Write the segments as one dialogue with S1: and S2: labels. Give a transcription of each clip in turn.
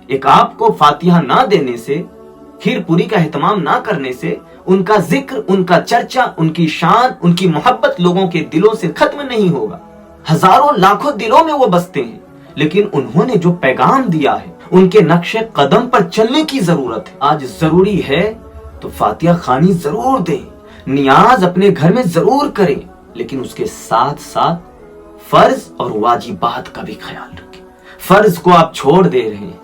S1: ایک آپ کو فاتحہ نہ دینے سے، کھیر پوری کا اہتمام نہ کرنے سے ان کا ذکر، ان کا چرچا، ان کی شان، ان کی محبت لوگوں کے دلوں سے ختم نہیں ہوگا۔ ہزاروں لاکھوں دلوں میں وہ بستے ہیں، لیکن انہوں نے جو پیغام دیا ہے ان کے نقش قدم پر چلنے کی ضرورت ہے۔ آج ضروری ہے تو فاتحہ خوانی ضرور دیں، نیاز اپنے گھر میں ضرور کریں، لیکن اس کے ساتھ ساتھ فرض اور واجبات کا بھی خیال رکھیں۔ فرض کو آپ چھوڑ دے رہے ہیں،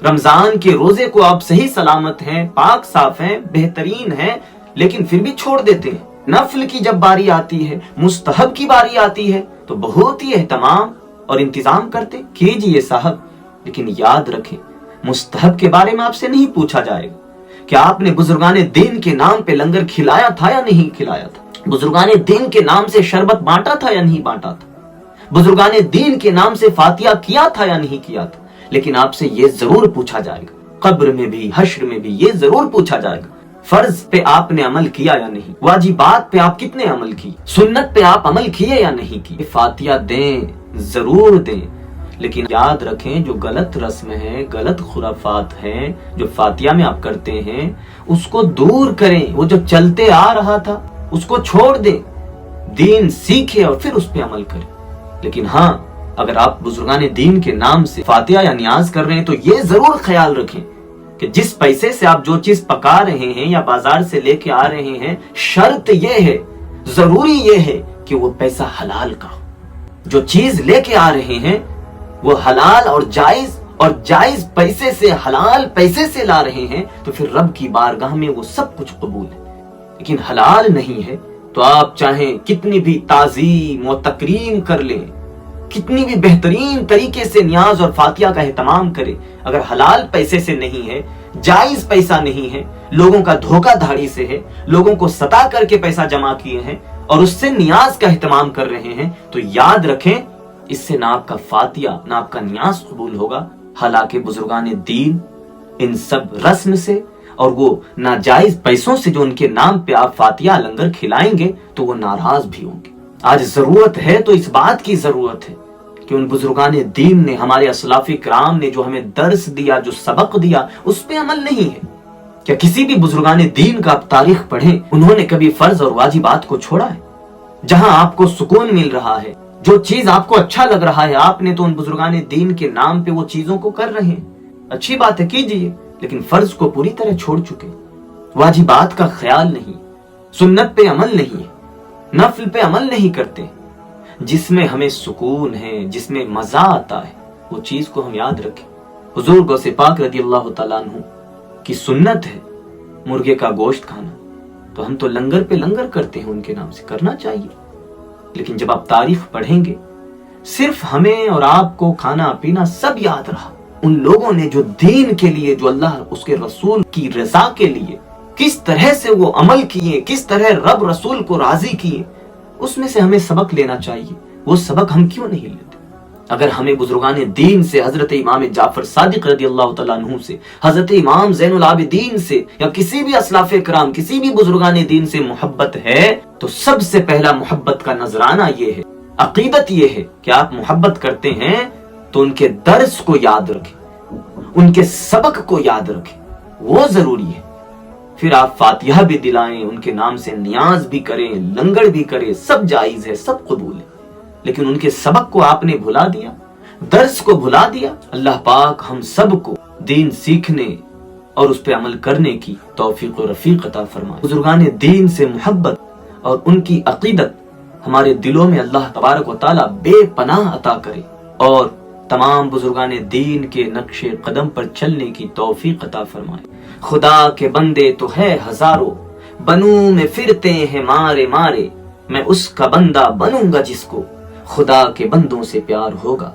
S1: رمضان کے روزے کو آپ صحیح سلامت ہیں، پاک صاف ہیں، بہترین ہیں، لیکن پھر بھی چھوڑ دیتے ہیں۔ نفل کی جب باری آتی ہے، مستحب کی باری آتی ہے تو بہت ہی اہتمام اور انتظام کرتے کیجئے صاحب، لیکن یاد رکھیں مستحب کے بارے میں آپ سے نہیں پوچھا جائے گا کہ آپ نے بزرگان دین کے نام پہ لنگر کھلایا تھا یا نہیں کھلایا تھا، بزرگان دین کے نام سے شربت بانٹا تھا یا نہیں بانٹا تھا، بزرگان دین کے نام سے فاتحہ کیا تھا یا نہیں کیا تھا، لیکن آپ سے یہ ضرور پوچھا جائے گا، قبر میں بھی حشر میں بھی یہ ضرور پوچھا جائے گا، فرض پہ آپ نے عمل کیا یا نہیں، واجبات پہ آپ کتنے عمل کی، سنت پہ آپ عمل کیے یا نہیں کیے۔ فاتحہ دیں، ضرور دیں، لیکن یاد رکھیں جو غلط رسم ہے، غلط خرافات ہیں جو فاتحہ میں آپ کرتے ہیں، اس کو دور کریں۔ وہ جو چلتے آ رہا تھا اس کو چھوڑ دیں، دین سیکھیں اور پھر اس پہ عمل کریں۔ لیکن ہاں، اگر آپ بزرگان دین کے نام سے فاتحہ یا نیاز کر رہے ہیں تو یہ ضرور خیال رکھیں کہ جس پیسے سے آپ جو چیز پکا رہے ہیں یا بازار سے لے کے آ رہے ہیں، شرط یہ ہے، ضروری یہ ہے کہ وہ پیسہ حلال کا ہو۔ جو چیز لے کے آ رہے ہیں وہ حلال اور جائز پیسے سے، حلال پیسے سے لا رہے ہیں تو پھر رب کی بارگاہ میں وہ سب کچھ قبول ہے۔ لیکن حلال نہیں ہے تو آپ چاہیں کتنی بھی تعظیم و تکریم کر لیں، کتنی بھی بہترین طریقے سے نیاز اور فاتحہ کا اہتمام کرے، اگر حلال پیسے سے نہیں ہے، جائز پیسہ نہیں ہے، لوگوں کا دھوکہ دھاڑی سے ہے، لوگوں کو ستا کر کے پیسہ جمع کیے ہیں اور اس سے نیاز کا اہتمام کر رہے ہیں، تو یاد رکھیں اس سے نہ آپ کا فاتحہ نہ آپ کا نیاز قبول ہوگا۔ حالانکہ بزرگان دین ان سب رسم سے اور وہ ناجائز پیسوں سے جو ان کے نام پہ آپ فاتحہ لنگر کھلائیں گے تو وہ ناراض بھی ہوں گے۔ آج ضرورت ہے تو اس بات کی ضرورت ہے کہ ان بزرگان دین نے، ہمارے اسلاف کرام نے جو ہمیں درس دیا، جو سبق دیا، اس پہ عمل نہیں ہے۔ کیا کسی بھی بزرگان دین کا آپ تاریخ پڑھیں، انہوں نے کبھی فرض اور واجبات کو چھوڑا ہے؟ جہاں آپ کو سکون مل رہا ہے، جو چیز آپ کو اچھا لگ رہا ہے، آپ نے تو ان بزرگان دین کے نام پہ وہ چیزوں کو کر رہے ہیں، اچھی بات ہے کیجئے، لیکن فرض کو پوری طرح چھوڑ چکے، واجبات کا خیال نہیں، سنت پہ عمل نہیں ہے، نفل پہ عمل نہیں کرتے۔ جس میں ہمیں سکون ہے، جس میں مزہ آتا ہے، وہ چیز کو ہم یاد رکھیں۔ حضور غوث پاک رضی اللہ تعالیٰ عنہ کی سنت ہے مرغے کا گوشت کھانا، تو ہم تو لنگر پہ لنگر کرتے ہیں، ان کے نام سے کرنا چاہیے۔ لیکن جب آپ تاریخ پڑھیں گے، صرف ہمیں اور آپ کو کھانا پینا سب یاد رہا، ان لوگوں نے جو دین کے لیے، جو اللہ اس کے رسول کی رضا کے لیے کس طرح سے وہ عمل کیے، کس طرح رب رسول کو راضی کیے، اس میں سے ہمیں سبق لینا چاہیے۔ وہ سبق ہم کیوں نہیں لیتے؟ اگر ہمیں بزرگان دین سے، حضرت امام جعفر صادق رضی اللہ تعالیٰ عنہ سے، حضرت امام زین العابدین سے، یا کسی بھی اسلاف کرام، کسی بھی بزرگان دین سے محبت ہے تو سب سے پہلا محبت کا نذرانہ یہ ہے، عقیدت یہ ہے کہ آپ محبت کرتے ہیں تو ان کے درس کو یاد رکھیں، ان کے سبق کو یاد رکھیں، وہ ضروری ہے۔ پھر آپ فاتحہ بھی دلائیں، ان کے نام سے نیاز بھی کریں، لنگر بھی کریں، سب جائز ہے، سب قبول ہے، لیکن ان کے سبق کو آپ نے بھلا دیا، درس کو بھلا دیا۔ اللہ پاک ہم سب کو دین سیکھنے اور اس پہ عمل کرنے کی توفیق و رفیق عطا فرمائے۔ بزرگان دین سے محبت اور ان کی عقیدت ہمارے دلوں میں اللہ تبارک و تعالی بے پناہ عطا کرے، اور تمام بزرگان دین کے نقش قدم پر چلنے کی توفیق عطا فرمائے۔ خدا کے بندے تو ہے ہزاروں، بنوں میں پھرتے ہیں مارے مارے، میں اس کا بندہ بنوں گا جس کو خدا کے بندوں سے پیار ہوگا۔